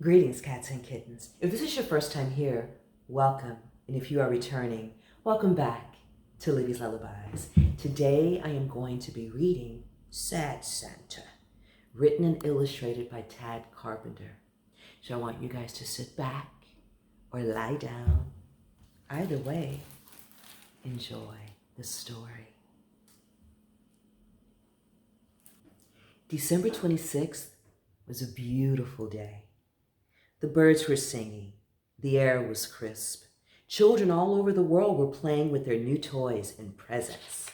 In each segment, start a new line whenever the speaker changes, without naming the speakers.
Greetings, cats and kittens. If this is your first time here, welcome. And if you are returning, welcome back to Libby's Lullabies. Today I am going to be reading Sad Santa, written and illustrated by Tad Carpenter. So I want you guys to sit back or lie down. Either way, enjoy the story. December 26th was a beautiful day. The birds were singing. The air was crisp. Children all over the world were playing with their new toys and presents.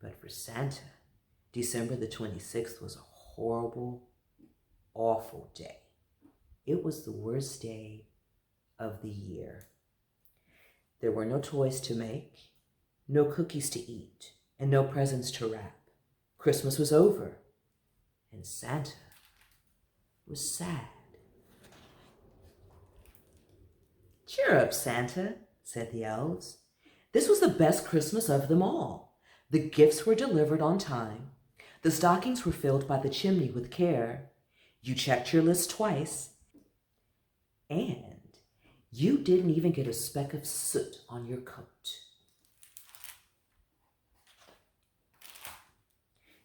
But for Santa, December the 26th was a horrible, awful day. It was the worst day of the year. There were no toys to make, no cookies to eat, and no presents to wrap. Christmas was over, and Santa was sad. "Cheer up, Santa," said the elves. This was the best Christmas of them all. The gifts were delivered on time. The stockings were filled by the chimney with care. You checked your list twice. And you didn't even get a speck of soot on your coat.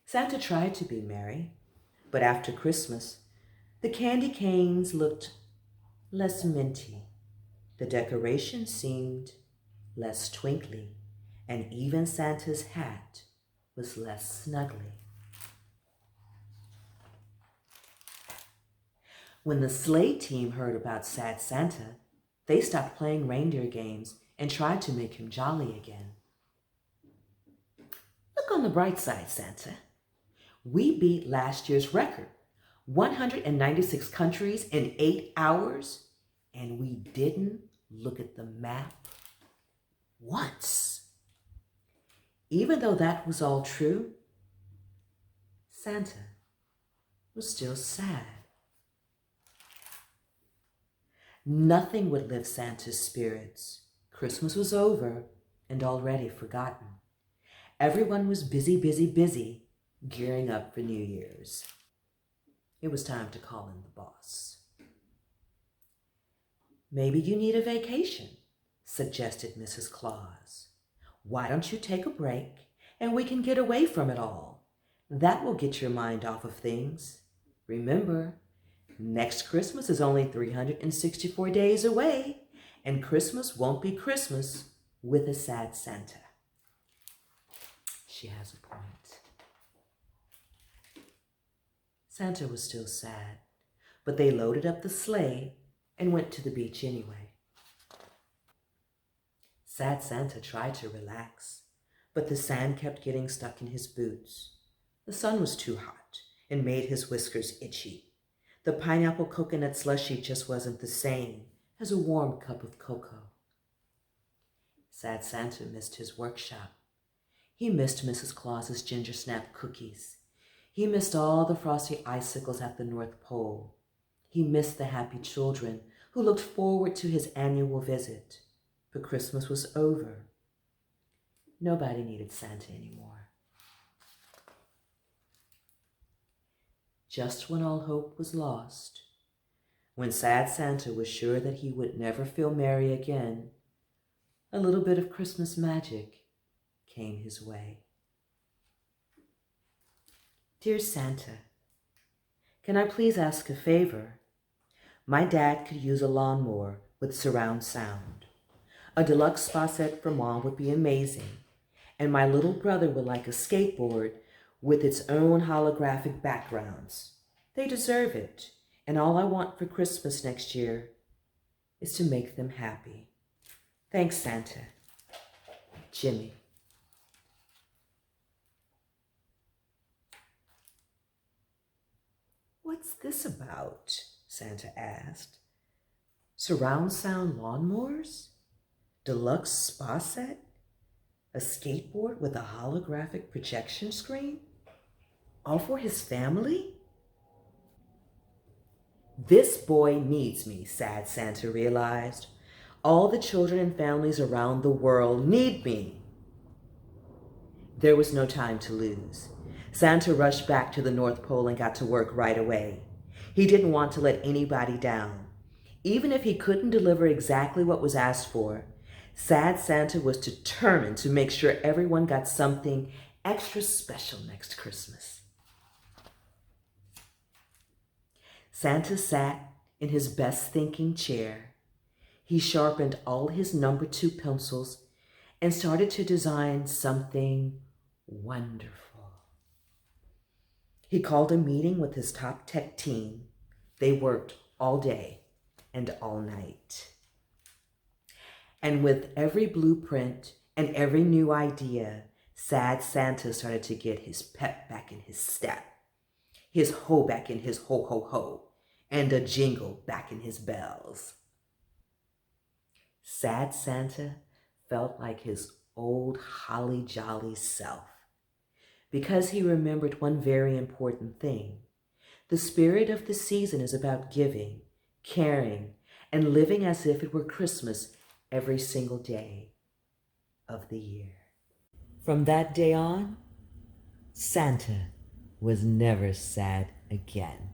Santa tried to be merry, but after Christmas, the candy canes looked less minty. The decorations seemed less twinkly, and even Santa's hat was less snuggly. When the sleigh team heard about Sad Santa, they stopped playing reindeer games and tried to make him jolly again. "Look on the bright side, Santa. We beat last year's record, 196 countries in 8 hours, and we didn't look at the map once." Even though that was all true, Santa was still sad. Nothing would lift Santa's spirits. Christmas was over and already forgotten. Everyone was busy, gearing up for New Year's. It was time to call in the boss. "Maybe you need a vacation," suggested Mrs. Claus. "Why don't you take a break and we can get away from it all? That will get your mind off of things. Remember, next Christmas is only 364 days away, and Christmas won't be Christmas with a sad Santa." She has a point. Santa was still sad, but they loaded up the sleigh and went to the beach anyway. Sad Santa tried to relax, but the sand kept getting stuck in his boots. The sun was too hot and made his whiskers itchy. The pineapple coconut slushie just wasn't the same as a warm cup of cocoa. Sad Santa missed his workshop. He missed Mrs. Claus's ginger snap cookies. He missed all the frosty icicles at the North Pole. He missed the happy children who looked forward to his annual visit. But Christmas was over. Nobody needed Santa anymore. Just when all hope was lost, when Sad Santa was sure that he would never feel merry again, a little bit of Christmas magic came his way. "Dear Santa, can I please ask a favor? My dad could use a lawnmower with surround sound. A deluxe spa set for Mom would be amazing, and my little brother would like a skateboard with its own holographic backgrounds. They deserve it, and all I want for Christmas next year is to make them happy. Thanks, Santa. Jimmy." "What's this about?" Santa asked. "Surround sound lawnmowers? Deluxe spa set? A skateboard with a holographic projection screen? All for his family?" This boy needs me, Sad Santa realized. All the children and families around the world need me. There was no time to lose. Santa rushed back to the North Pole and got to work right away. He didn't want to let anybody down. Even if he couldn't deliver exactly what was asked for, Sad Santa was determined to make sure everyone got something extra special next Christmas. Santa sat in his best thinking chair. He sharpened all his number 2 pencils and started to design something wonderful. He called a meeting with his top tech team. They worked all day and all night. And with every blueprint and every new idea, Sad Santa started to get his pep back in his step, his ho back in his ho ho ho, and a jingle back in his bells. Sad Santa felt like his old holly jolly self because he remembered one very important thing. The spirit of the season is about giving, caring, and living as if it were Christmas every single day of the year. From that day on, Santa was never sad again.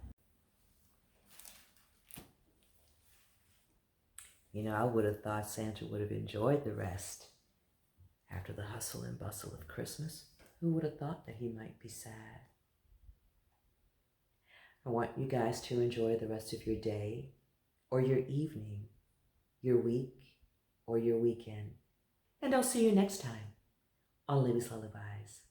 I would have thought Santa would have enjoyed the rest after the hustle and bustle of Christmas. Who would have thought that he might be sad? I want you guys to enjoy the rest of your day or your evening, your week or your weekend. And I'll see you next time on Libby's Lullabies.